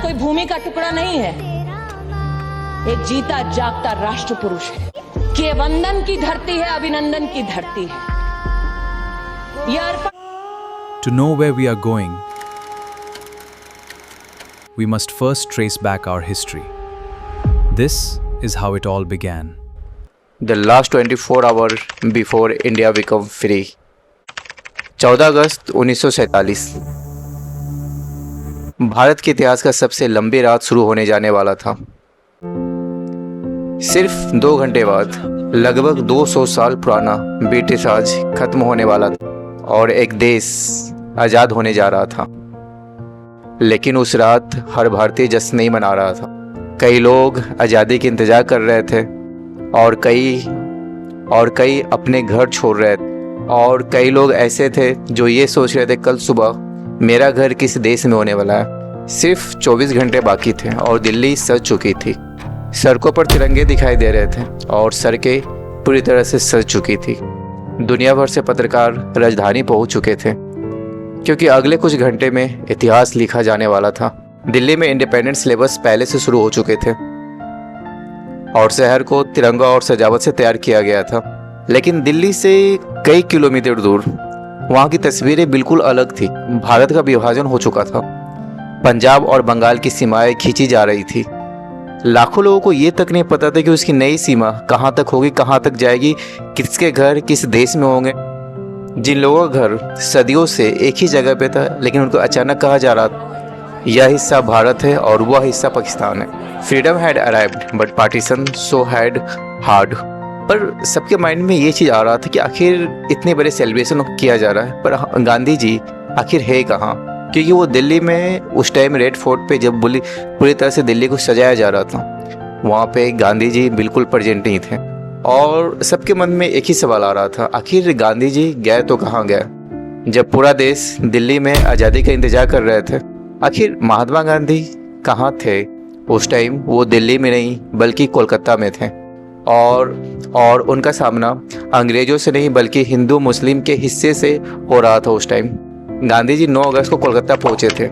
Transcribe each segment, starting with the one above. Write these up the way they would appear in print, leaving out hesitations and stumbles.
कोई भूमि का टुकड़ा नहीं है, एक जीता जागता राष्ट्र पुरुष है कि वंदन की धरती है, अभिनंदन की धरती है। To know where we are going, we must first trace back our history. This is how it all began. The last 24 hours before India became free. 14 अगस्त 1947। भारत के इतिहास का सबसे लंबी रात शुरू होने जाने वाला था। सिर्फ 2 घंटे बाद लगभग 200 साल पुराना ब्रिटिश राज खत्म होने वाला था और एक देश आज़ाद होने जा रहा था। लेकिन उस रात हर भारतीय जश्न नहीं मना रहा था। कई लोग आज़ादी के इंतज़ार कर रहे थे और कई अपने घर छोड़ रहे थे और कई लोग ऐसे थे जो ये सोच रहे थे कल सुबह मेरा घर किस देश में होने वाला है। सिर्फ 24 घंटे बाकी थे और दिल्ली सज चुकी थी। सड़कों पर तिरंगे दिखाई दे रहे थे और सड़कें पूरी तरह से सज चुकी थी। दुनिया भर से पत्रकार राजधानी पहुंच चुके थे क्योंकि अगले कुछ घंटे में इतिहास लिखा जाने वाला था। दिल्ली में इंडिपेंडेंस सिलेबस पहले से शुरू हो चुके थे और शहर को तिरंगा और सजावट से तैयार किया गया था। लेकिन दिल्ली से कई किलोमीटर दूर वहाँ की तस्वीरें बिल्कुल अलग थी। भारत का विभाजन हो चुका था। पंजाब और बंगाल की सीमाएं खींची जा रही थी। लाखों लोगों को ये तक नहीं पता था कि उसकी नई सीमा कहाँ तक होगी, कहाँ तक जाएगी, किसके घर किस देश में होंगे। जिन लोगों का घर सदियों से एक ही जगह पे था, लेकिन उनको अचानक कहा जा रहा था यह हिस्सा भारत है और वह हिस्सा पाकिस्तान है। Freedom had arrived but partition so had hard. पर सबके माइंड में ये चीज़ आ रहा था कि आखिर इतने बड़े सेलिब्रेशन किया जा रहा है, पर गांधी जी आखिर है कहाँ? क्योंकि वो दिल्ली में उस टाइम रेड फोर्ट पे जब पूरी तरह से दिल्ली को सजाया जा रहा था, वहाँ पे गांधी जी बिल्कुल प्रेजेंट नहीं थे और सबके मन में एक ही सवाल आ रहा था, आखिर गांधी जी गए तो कहाँ गए? जब पूरा देश दिल्ली में आज़ादी का इंतजार कर रहे थे, आखिर महात्मा गांधी कहाँ थे? उस टाइम वो दिल्ली में नहीं बल्कि कोलकाता में थे और उनका सामना अंग्रेज़ों से नहीं बल्कि हिंदू मुस्लिम के हिस्से से हो रहा था। उस टाइम गांधी जी 9 अगस्त को कोलकाता पहुंचे थे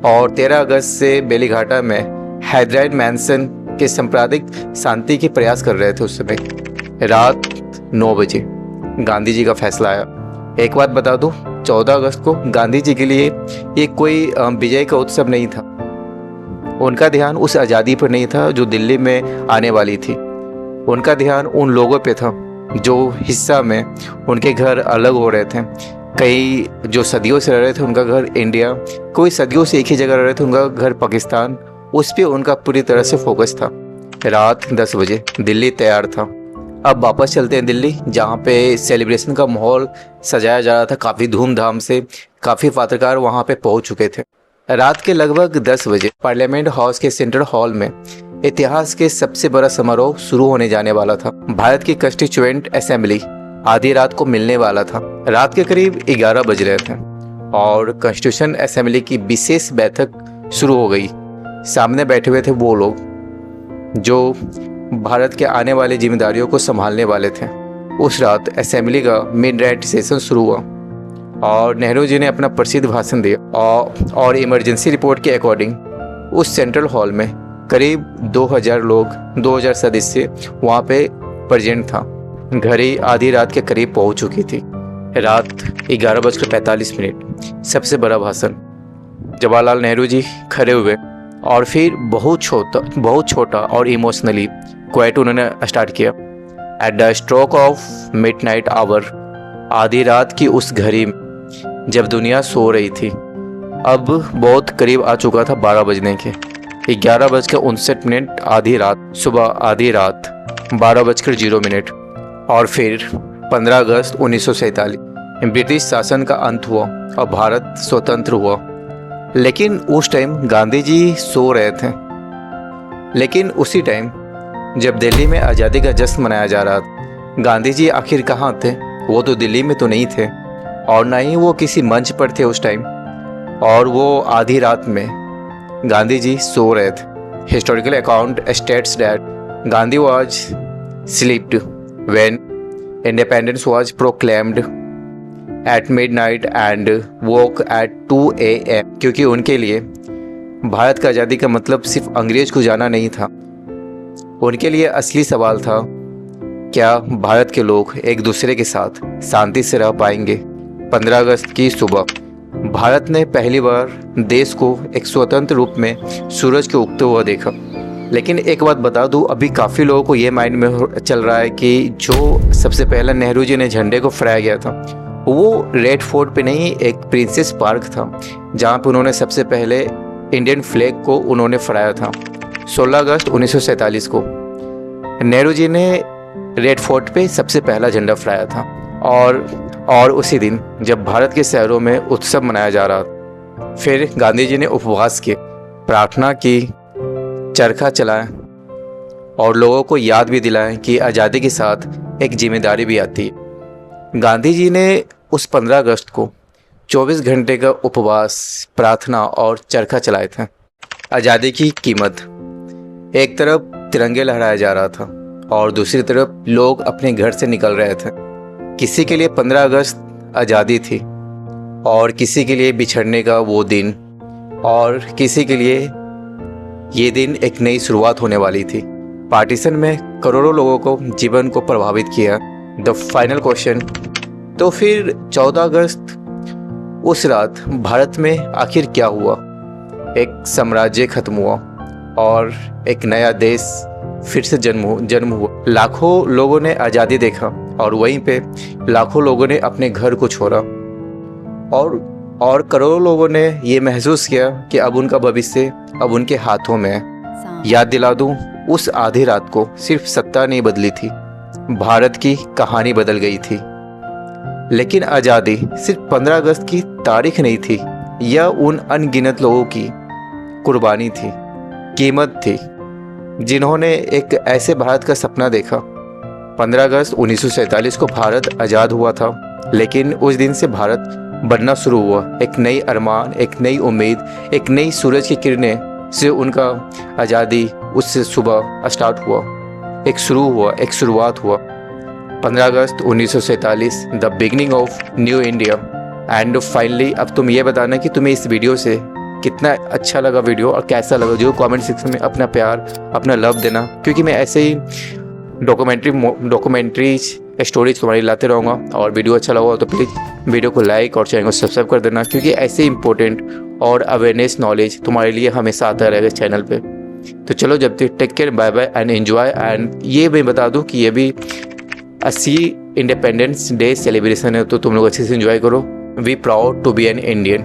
और 13 अगस्त से बेलीघाटा में हैदराबाद मैंसन के सांप्रदायिक शांति के प्रयास कर रहे थे। उस समय रात 9 बजे गांधी जी का फैसला आया। एक बात बता दूं, 14 अगस्त को गांधी जी के लिए ये कोई विजय का उत्सव नहीं था। उनका ध्यान उस आज़ादी पर नहीं था जो दिल्ली में आने वाली थी। उनका ध्यान उन लोगों पे था जो हिस्सा में उनके घर अलग हो रहे थे। कई जो सदियों से रह रहे थे उनका घर इंडिया, कोई सदियों से एक ही जगह रह रहे थे उनका घर पाकिस्तान, उस पर उनका पूरी तरह से फोकस था। रात 10 बजे दिल्ली तैयार था। अब वापस चलते हैं दिल्ली, जहाँ पे सेलिब्रेशन का माहौल सजाया जा रहा था काफ़ी धूमधाम से। काफ़ी पत्रकार वहाँ पे पहुँच चुके थे। रात के लगभग 10 बजे पार्लियामेंट हाउस के सेंट्रल हॉल में इतिहास के सबसे बड़ा समारोह शुरू होने जाने वाला था। भारत की कॉन्स्टिट्यूएंट असेंबली आधी रात को मिलने वाला था। रात के करीब 11 बज रहे थे और कॉन्स्टिट्यूशन असेंबली की विशेष बैठक शुरू हो गई। सामने बैठे हुए थे वो लोग जो भारत के आने वाली जिम्मेदारियों को संभालने वाले थे। उस रात असेंबली का मिड नाइट सेशन शुरू हुआ और नेहरू जी ने अपना प्रसिद्ध भाषण दिया और इमरजेंसी रिपोर्ट के अकॉर्डिंग उस सेंट्रल हॉल में करीब 2000 लोग, 2000 सदस्य वहाँ पे प्रेजेंट था। घड़ी आधी रात के करीब पहुँच चुकी थी। रात 11:45। सबसे बड़ा भाषण। जवाहरलाल नेहरू जी खड़े हुए और फिर बहुत छोटा और इमोशनली क्वाइट उन्होंने स्टार्ट किया। At the stroke of midnight hour, आधी रात की उस घड़ी में जब दुनिया सो रही थी, अब बहुत करीब आ चुका था 12 बजने के। 11:59 आधी रात, सुबह आधी रात 12:0 और फिर 15 अगस्त 1947 ब्रिटिश शासन का अंत हुआ और भारत स्वतंत्र हुआ। लेकिन उस टाइम गांधी जी सो रहे थे। लेकिन उसी टाइम जब दिल्ली में आज़ादी का जश्न मनाया जा रहा था, गांधी जी आखिर कहाँ थे? वो तो दिल्ली में तो नहीं थे और ना ही वो किसी मंच पर थे उस टाइम, और वो आधी रात में गांधी जी सो रहे थे। Historical account states that Gandhi was slept when independence was proclaimed at midnight and woke at 2 AM, क्योंकि उनके लिए भारत का आज़ादी का मतलब सिर्फ अंग्रेज को जाना नहीं था। उनके लिए असली सवाल था, क्या भारत के लोग एक दूसरे के साथ शांति से रह पाएंगे। 15 अगस्त की सुबह भारत ने पहली बार देश को एक स्वतंत्र रूप में सूरज के उगते हुआ देखा। लेकिन एक बात बता दूं, अभी काफ़ी लोगों को ये माइंड में चल रहा है कि जो सबसे पहले नेहरू जी ने झंडे को फहराया गया था वो रेड फोर्ट पे नहीं, एक प्रिंसेस पार्क था जहाँ पे उन्होंने सबसे पहले इंडियन फ्लैग को उन्होंने फहराया था। 16 अगस्त 1947 को नेहरू जी ने रेड फोर्ट पे सबसे पहला झंडा फहराया था। और उसी दिन जब भारत के शहरों में उत्सव मनाया जा रहा था, फिर गांधी जी ने उपवास किए, प्रार्थना की, चरखा चलाया और लोगों को याद भी दिलाएं कि आज़ादी के साथ एक जिम्मेदारी भी आती है। गांधी जी ने उस 15 अगस्त को 24 घंटे का उपवास, प्रार्थना और चरखा चलाए थे। आज़ादी की कीमत, एक तरफ तिरंगे लहराया जा रहा था और दूसरी तरफ लोग अपने घर से निकल रहे थे। किसी के लिए 15 अगस्त आज़ादी थी और किसी के लिए बिछड़ने का वो दिन, और किसी के लिए ये दिन एक नई शुरुआत होने वाली थी। पार्टीशन में करोड़ों लोगों को जीवन को प्रभावित किया। द फाइनल क्वेश्चन, तो फिर 14 अगस्त उस रात भारत में आखिर क्या हुआ। एक साम्राज्य खत्म हुआ और एक नया देश फिर से जन्म हुआ। लाखों लोगों ने आज़ादी देखा और वहीं पे लाखों लोगों ने अपने घर को छोड़ा और करोड़ों लोगों ने ये महसूस किया कि अब उनका भविष्य अब उनके हाथों में है। याद दिला दूं, उस आधी रात को सिर्फ सत्ता नहीं बदली थी, भारत की कहानी बदल गई थी। लेकिन आज़ादी सिर्फ 15 अगस्त की तारीख नहीं थी, यह उन अनगिनत लोगों की कुर्बानी थी, कीमत थी, जिन्होंने एक ऐसे भारत का सपना देखा। 15 अगस्त 1947 को भारत आज़ाद हुआ था, लेकिन उस दिन से भारत बनना शुरू हुआ। एक नई अरमान, एक नई उम्मीद, एक नई सूरज की किरणें से उनका आज़ादी उससे सुबह स्टार्ट हुआ, एक शुरुआत हुआ। 15 अगस्त 1947, the beginning of new India. And finally अब तुम ये बताना कि तुम्हें इस वीडियो से कितना अच्छा लगा वीडियो और कैसा लगा। जो कमेंट सेक्शन में अपना प्यार, अपना लव देना, क्योंकि मैं ऐसे ही डॉक्यूमेंट्री स्टोरीज तुम्हारी लाते रहूँगा। और वीडियो अच्छा लगा तो प्लीज़ वीडियो को लाइक और चैनल को सब्सक्राइब कर देना, क्योंकि ऐसे इंपॉर्टेंट और अवेयरनेस नॉलेज तुम्हारे लिए हमेशा आता रहेगा चैनल पे। तो चलो, जब तक take care, bye bye and enjoy. And ये मैं बता दूँ कि ये भी 80 इंडिपेंडेंस डे सेलिब्रेशन है, तो तुम लोग अच्छे से एंजॉय करो। We proud to be an Indian.